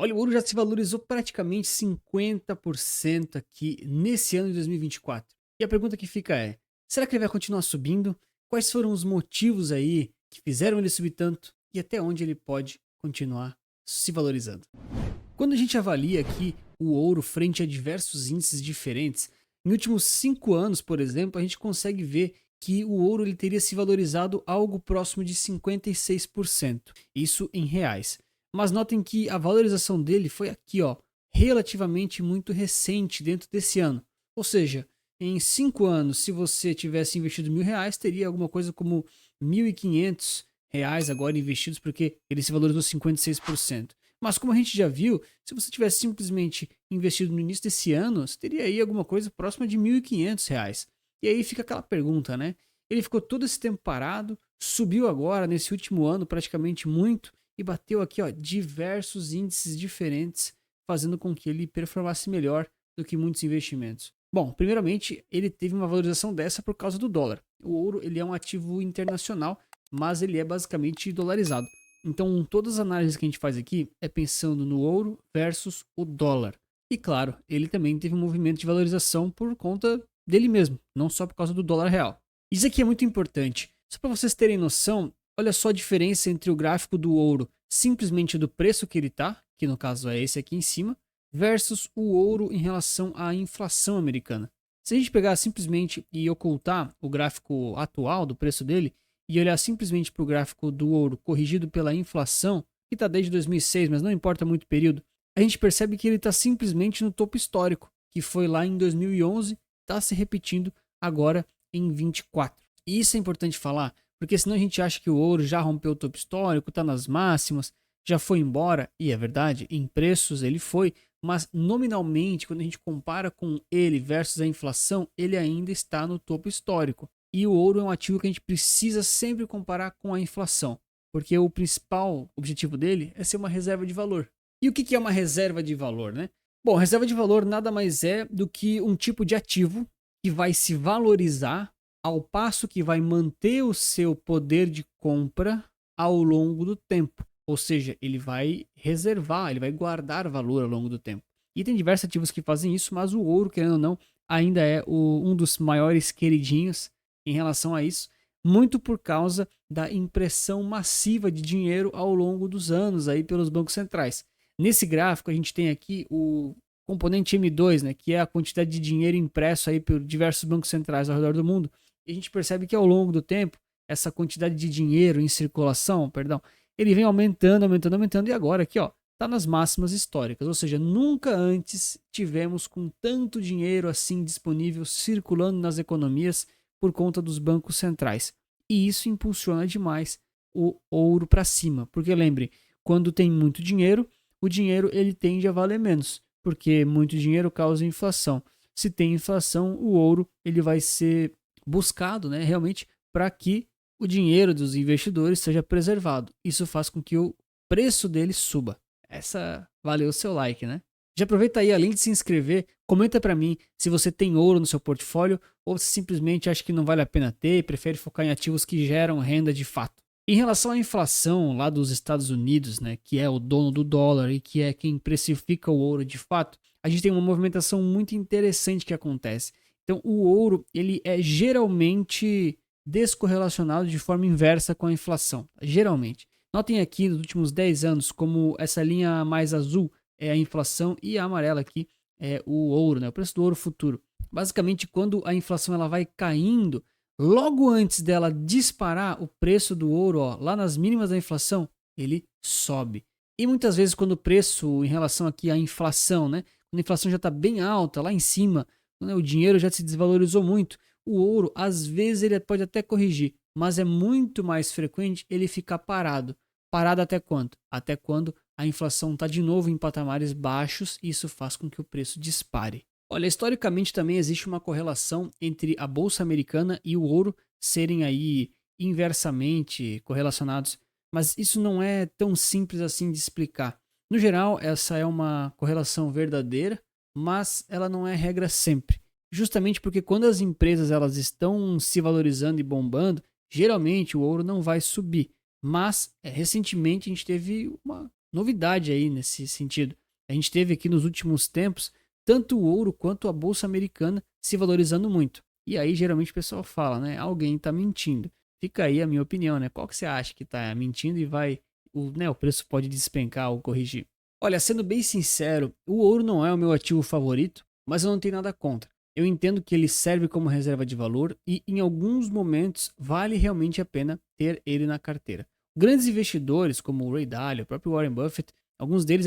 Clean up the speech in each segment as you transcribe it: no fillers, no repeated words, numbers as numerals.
Olha, o ouro já se valorizou praticamente 50% aqui nesse ano de 2024. E a pergunta que fica é: será que ele vai continuar subindo? Quais foram os motivos aí que fizeram ele subir tanto? E até onde ele pode continuar se valorizando? Quando a gente avalia aqui o ouro frente a diversos índices diferentes, em últimos 5 anos, por exemplo, a gente consegue ver que o ouro ele teria se valorizado algo próximo de 56%, isso em reais. Mas notem que a valorização dele foi aqui, ó, relativamente muito recente dentro desse ano. Ou seja, em 5 anos, se você tivesse investido R$ 1.000, teria alguma coisa como R$ 1.500 agora investidos, porque ele se valorizou 56%. Mas como a gente já viu, se você tivesse simplesmente investido no início desse ano, você teria aí alguma coisa próxima de R$ 1.500. E aí fica aquela pergunta, né? Ele ficou todo esse tempo parado, subiu agora nesse último ano praticamente muito e bateu aqui, ó, diversos índices diferentes, fazendo com que ele performasse melhor do que muitos investimentos. Bom, primeiramente, ele teve uma valorização dessa por causa do dólar. O ouro, ele é um ativo internacional, mas ele é basicamente dolarizado. Então, todas as análises que a gente faz aqui é pensando no ouro versus o dólar. E claro, ele também teve um movimento de valorização por conta dele mesmo, não só por causa do dólar real. Isso aqui é muito importante. Só para vocês terem noção, olha só a diferença entre o gráfico do ouro, simplesmente do preço que ele está, que no caso é esse aqui em cima, versus o ouro em relação à inflação americana. Se a gente pegar simplesmente e ocultar o gráfico atual do preço dele, e olhar simplesmente para o gráfico do ouro corrigido pela inflação, que está desde 2006, mas não importa muito o período, a gente percebe que ele está simplesmente no topo histórico, que foi lá em 2011, está se repetindo agora em 24. E isso é importante falar, porque senão a gente acha que o ouro já rompeu o topo histórico, está nas máximas, já foi embora, e é verdade, em preços ele foi, mas nominalmente, quando a gente compara com ele versus a inflação, ele ainda está no topo histórico. E o ouro é um ativo que a gente precisa sempre comparar com a inflação, porque o principal objetivo dele é ser uma reserva de valor. E o que é uma reserva de valor, né? Bom, reserva de valor nada mais é do que um tipo de ativo que vai se valorizar ao passo que vai manter o seu poder de compra ao longo do tempo. Ou seja, ele vai reservar, ele vai guardar valor ao longo do tempo. E tem diversos ativos que fazem isso, mas o ouro, querendo ou não, ainda é um dos maiores queridinhos em relação a isso, muito por causa da impressão massiva de dinheiro ao longo dos anos aí pelos bancos centrais. Nesse gráfico a gente tem aqui o componente M2, né, que é a quantidade de dinheiro impresso aí por diversos bancos centrais ao redor do mundo. E a gente percebe que ao longo do tempo, essa quantidade de dinheiro em circulação, perdão, ele vem aumentando, aumentando, aumentando e agora aqui, ó, está nas máximas históricas, ou seja, nunca antes tivemos com tanto dinheiro assim disponível circulando nas economias por conta dos bancos centrais. E isso impulsiona demais o ouro para cima, porque lembre, quando tem muito dinheiro, o dinheiro ele tende a valer menos, porque muito dinheiro causa inflação. Se tem inflação, o ouro ele vai ser buscado, né, realmente para que o dinheiro dos investidores seja preservado. Isso faz com que o preço dele suba. Essa valeu o seu like, né? Já aproveita aí, além de se inscrever, comenta para mim se você tem ouro no seu portfólio ou se simplesmente acha que não vale a pena ter e prefere focar em ativos que geram renda de fato. Em relação à inflação lá dos Estados Unidos, né, que é o dono do dólar e que é quem precifica o ouro de fato, a gente tem uma movimentação muito interessante que acontece. Então, o ouro, ele é geralmente descorrelacionado de forma inversa com a inflação, geralmente. Notem aqui nos últimos 10 anos como essa linha mais azul é a inflação e a amarela aqui é o ouro, né, o preço do ouro futuro. Basicamente, quando a inflação ela vai caindo, logo antes dela disparar o preço do ouro, ó, lá nas mínimas da inflação, ele sobe. E muitas vezes quando o preço em relação aqui à inflação, né, quando a inflação já está bem alta, lá em cima, né, o dinheiro já se desvalorizou muito, o ouro às vezes ele pode até corrigir, mas é muito mais frequente ele ficar parado. Parado até quanto? Até quando a inflação está de novo em patamares baixos e isso faz com que o preço dispare. Olha, historicamente também existe uma correlação entre a bolsa americana e o ouro serem aí inversamente correlacionados, mas isso não é tão simples assim de explicar. No geral, essa é uma correlação verdadeira, mas ela não é regra sempre. Justamente porque quando as empresas elas estão se valorizando e bombando, geralmente o ouro não vai subir. Mas recentemente a gente teve uma novidade aí nesse sentido. A gente teve aqui nos últimos tempos tanto o ouro quanto a bolsa americana se valorizando muito. E aí geralmente o pessoal fala, né? Alguém está mentindo. Fica aí a minha opinião, né? Qual que você acha que está mentindo e o preço pode despencar ou corrigir? Olha, sendo bem sincero, o ouro não é o meu ativo favorito, mas eu não tenho nada contra. Eu entendo que ele serve como reserva de valor e, em alguns momentos, vale realmente a pena ter ele na carteira. Grandes investidores, como o Ray Dalio, o próprio Warren Buffett, alguns deles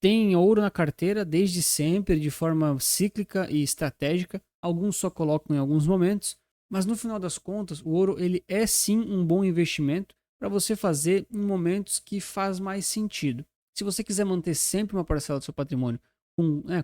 têm ouro na carteira desde sempre, de forma cíclica e estratégica. Alguns só colocam em alguns momentos, mas no final das contas, o ouro ele é sim um bom investimento para você fazer em momentos que faz mais sentido. Se você quiser manter sempre uma parcela do seu patrimônio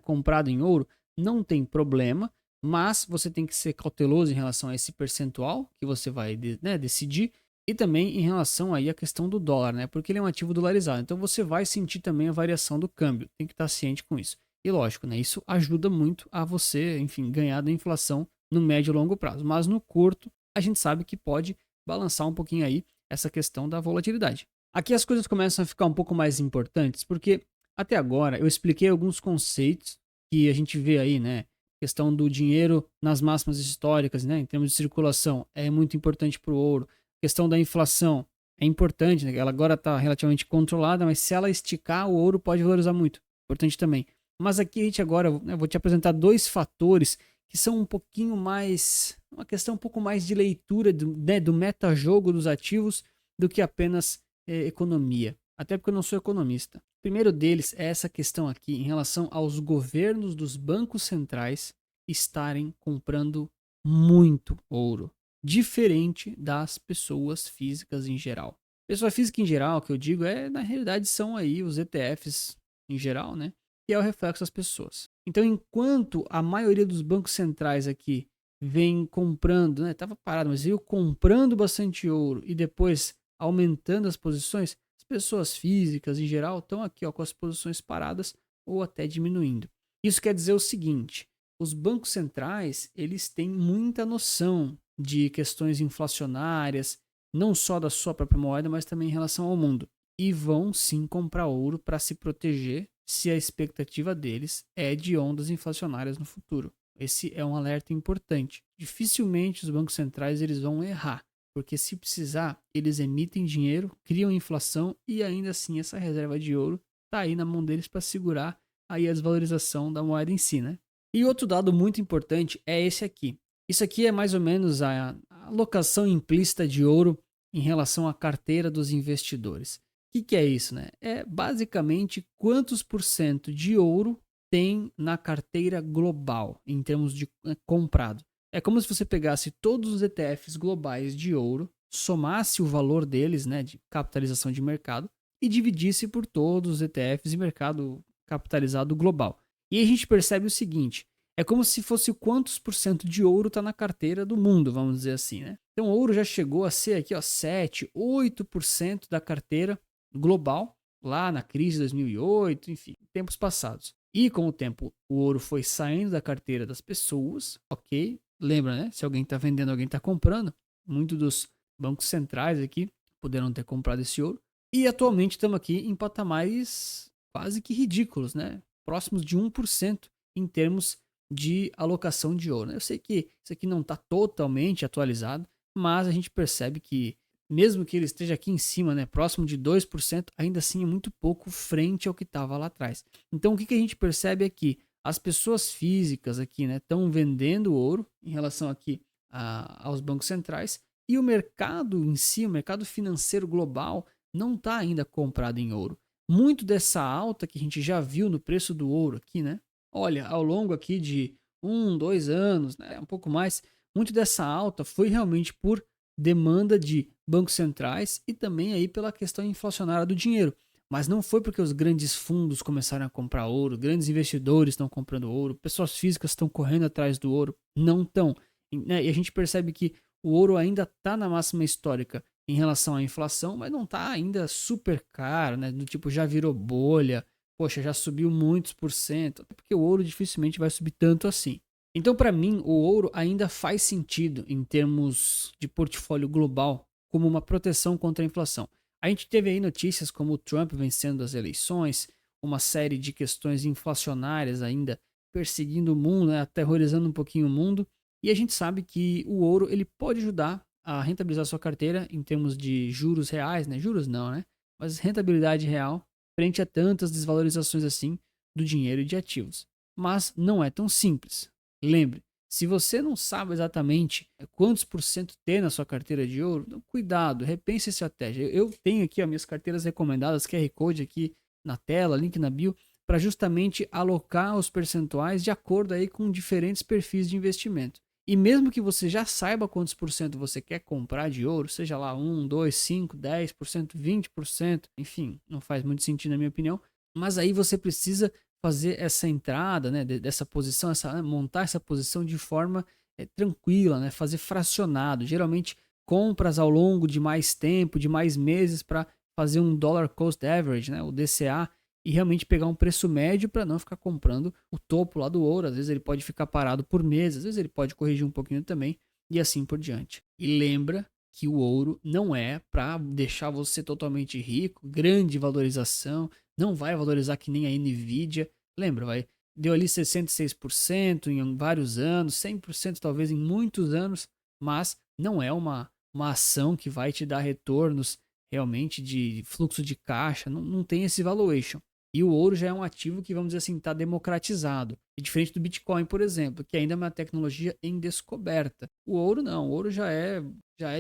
comprado em ouro, não tem problema, mas você tem que ser cauteloso em relação a esse percentual que você vai decidir e também em relação aí à questão do dólar, né? Porque ele é um ativo dolarizado, então você vai sentir também a variação do câmbio, tem que estar ciente com isso. E lógico, né? Isso ajuda muito a você, enfim, ganhar da inflação no médio e longo prazo, mas no curto a gente sabe que pode balançar um pouquinho aí essa questão da volatilidade. Aqui as coisas começam a ficar um pouco mais importantes, porque até agora eu expliquei alguns conceitos que a gente vê aí, né? Questão do dinheiro nas máximas históricas, né? Em termos de circulação, é muito importante para o ouro. Questão da inflação é importante, né? Ela agora está relativamente controlada, mas se ela esticar, o ouro pode valorizar muito. Importante também. Mas aqui a gente agora, né, vou te apresentar dois fatores que são um pouquinho mais, uma questão um pouco mais de leitura do metajogo dos ativos do que apenas economia. Até porque eu não sou economista. O primeiro deles é essa questão aqui em relação aos governos dos bancos centrais estarem comprando muito ouro, diferente das pessoas físicas em geral. Pessoa física em geral, que eu digo, na realidade são aí os ETFs em geral, né? Que é o reflexo das pessoas. Então, enquanto a maioria dos bancos centrais aqui vem comprando, né? Tava parado, mas veio comprando bastante ouro e depois aumentando as posições, as pessoas físicas em geral estão aqui ó, com as posições paradas ou até diminuindo. Isso quer dizer o seguinte: os bancos centrais eles têm muita noção de questões inflacionárias, não só da sua própria moeda, mas também em relação ao mundo. E vão sim comprar ouro para se proteger se a expectativa deles é de ondas inflacionárias no futuro. Esse é um alerta importante. Dificilmente os bancos centrais eles vão errar, porque se precisar, eles emitem dinheiro, criam inflação e ainda assim essa reserva de ouro está aí na mão deles para segurar aí a desvalorização da moeda em si, né? E outro dado muito importante é esse aqui. Isso aqui é mais ou menos a alocação implícita de ouro em relação à carteira dos investidores. O que é isso, né? É basicamente quantos por cento de ouro tem na carteira global, em termos de comprado. É como se você pegasse todos os ETFs globais de ouro, somasse o valor deles, né, de capitalização de mercado, e dividisse por todos os ETFs de mercado capitalizado global. E a gente percebe o seguinte: é como se fosse quantos por cento de ouro está na carteira do mundo, vamos dizer assim, né? Então o ouro já chegou a ser aqui, ó, 7, 8% da carteira global, lá na crise de 2008, enfim, tempos passados. E com o tempo, o ouro foi saindo da carteira das pessoas, ok? Lembra, né? Se alguém está vendendo, alguém está comprando. Muitos dos bancos centrais aqui puderam ter comprado esse ouro. E atualmente estamos aqui em patamares quase que ridículos, né? Próximos de 1% em termos de alocação de ouro. Eu sei que isso aqui não está totalmente atualizado, mas a gente percebe que mesmo que ele esteja aqui em cima, né, próximo de 2%, ainda assim é muito pouco frente ao que estava lá atrás. Então o que a gente percebe é que as pessoas físicas aqui, né, estão vendendo ouro em relação aqui aos bancos centrais e o mercado em si, o mercado financeiro global, não está ainda comprado em ouro. Muito dessa alta que a gente já viu no preço do ouro aqui, né? Olha, ao longo aqui de 2 anos, né, um pouco mais, muito dessa alta foi realmente por demanda de bancos centrais e também aí pela questão inflacionária do dinheiro. Mas não foi porque os grandes fundos começaram a comprar ouro, grandes investidores estão comprando ouro, pessoas físicas estão correndo atrás do ouro, não estão. Né? E a gente percebe que o ouro ainda está na máxima histórica em relação à inflação, mas não está ainda super caro, né? Do tipo já virou bolha, poxa, já subiu muitos por cento, porque o ouro dificilmente vai subir tanto assim. Então, para mim, o ouro ainda faz sentido em termos de portfólio global como uma proteção contra a inflação. A gente teve aí notícias como o Trump vencendo as eleições, uma série de questões inflacionárias ainda perseguindo o mundo, né, aterrorizando um pouquinho o mundo. E a gente sabe que o ouro ele pode ajudar a rentabilizar sua carteira em termos de juros reais, né? Juros não, né? Mas rentabilidade real frente a tantas desvalorizações assim do dinheiro e de ativos. Mas não é tão simples. Lembre, se você não sabe exatamente quantos por cento ter na sua carteira de ouro, então, cuidado, repense a estratégia. Eu tenho aqui as minhas carteiras recomendadas, QR Code aqui na tela, link na bio, para justamente alocar os percentuais de acordo aí com diferentes perfis de investimento. E mesmo que você já saiba quantos por cento você quer comprar de ouro, seja lá 1, 2, 5, 10%, 20%, enfim, não faz muito sentido na minha opinião, mas aí você precisa fazer essa entrada, né, dessa posição, montar essa posição de forma tranquila, né, fazer fracionado, geralmente compras ao longo de mais tempo, de mais meses para fazer um dollar cost average, né, o DCA, e realmente pegar um preço médio para não ficar comprando o topo lá do ouro. Às vezes ele pode ficar parado por meses, às vezes ele pode corrigir um pouquinho também e assim por diante. E lembra que o ouro não é para deixar você totalmente rico, grande valorização, não vai valorizar que nem a Nvidia. Lembra, deu ali 66% em vários anos, 100% talvez em muitos anos, mas não é uma ação que vai te dar retornos realmente de fluxo de caixa, não tem esse valuation. E o ouro já é um ativo que, vamos dizer assim, está democratizado. E diferente do Bitcoin, por exemplo, que ainda é uma tecnologia em descoberta. O ouro não, o ouro já é,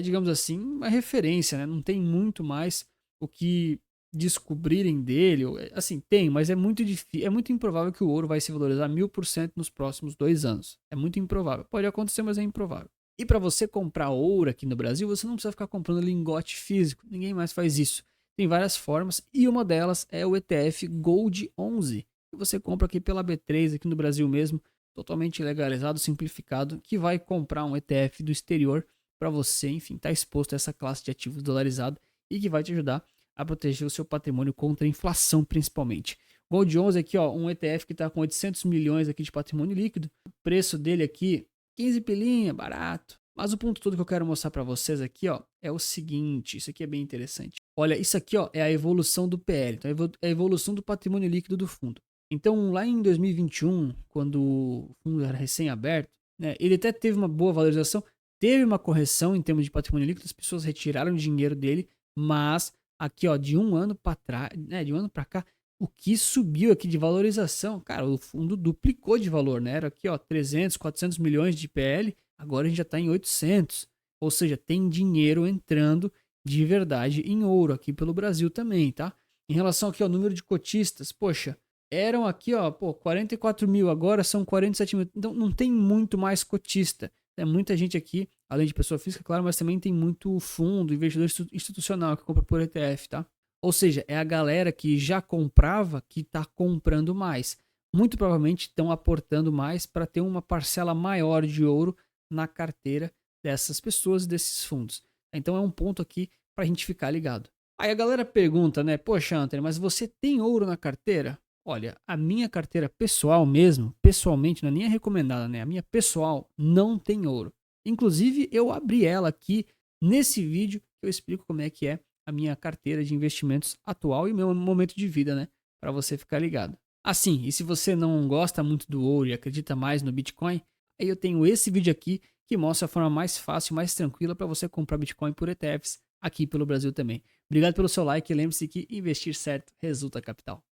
digamos assim, uma referência, né? Não tem muito mais o que descobrirem dele. Assim, tem, mas é muito difícil, é muito improvável que o ouro vai se valorizar 1000% nos próximos 2 anos. É muito improvável. Pode acontecer, mas é improvável. E para você comprar ouro aqui no Brasil, você não precisa ficar comprando lingote físico. Ninguém mais faz isso. Tem várias formas e uma delas é o ETF Gold 11, que você compra aqui pela B3, aqui no Brasil mesmo, totalmente legalizado, simplificado, que vai comprar um ETF do exterior para você, enfim, estar exposto a essa classe de ativos dolarizado e que vai te ajudar a proteger o seu patrimônio contra a inflação, principalmente. Gold 11 aqui, ó, um ETF que está com 800 milhões aqui de patrimônio líquido. O preço dele aqui, 15 pilinha, barato. Mas o ponto todo que eu quero mostrar para vocês aqui, ó, é o seguinte, isso aqui é bem interessante. Olha, isso aqui, ó, é a evolução do PL, então é a evolução do patrimônio líquido do fundo. Então, lá em 2021, quando o fundo era recém-aberto, né, ele até teve uma boa valorização, teve uma correção em termos de patrimônio líquido, as pessoas retiraram dinheiro dele, mas aqui, ó, de um ano para trás, né, de um ano para cá, o que subiu aqui de valorização, cara, o fundo duplicou de valor, né? Era aqui, ó, 300, 400 milhões de PL, agora a gente já está em 800. Ou seja, tem dinheiro entrando de verdade em ouro aqui pelo Brasil também, tá? Em relação aqui ao número de cotistas, poxa, eram aqui, ó, 44 mil, agora são 47 mil. Então não tem muito mais cotista. Tem muita gente aqui, além de pessoa física, claro, mas também tem muito fundo, investidor institucional que compra por ETF, tá? Ou seja, é a galera que já comprava que está comprando mais. Muito provavelmente estão aportando mais para ter uma parcela maior de ouro na carteira dessas pessoas, desses fundos. Então é um ponto aqui para a gente ficar ligado. Aí a galera pergunta, né? Poxa, Anthony, mas você tem ouro na carteira? Olha, a minha carteira pessoal mesmo, pessoalmente, não é nem a recomendada, né? A minha pessoal não tem ouro. Inclusive, eu abri ela aqui nesse vídeo, que eu explico como é que é a minha carteira de investimentos atual e o meu momento de vida, né? Para você ficar ligado. Assim, e se você não gosta muito do ouro e acredita mais no Bitcoin, aí eu tenho esse vídeo aqui que mostra a forma mais fácil, mais tranquila para você comprar Bitcoin por ETFs aqui pelo Brasil também. Obrigado pelo seu like e lembre-se que investir certo resulta capital.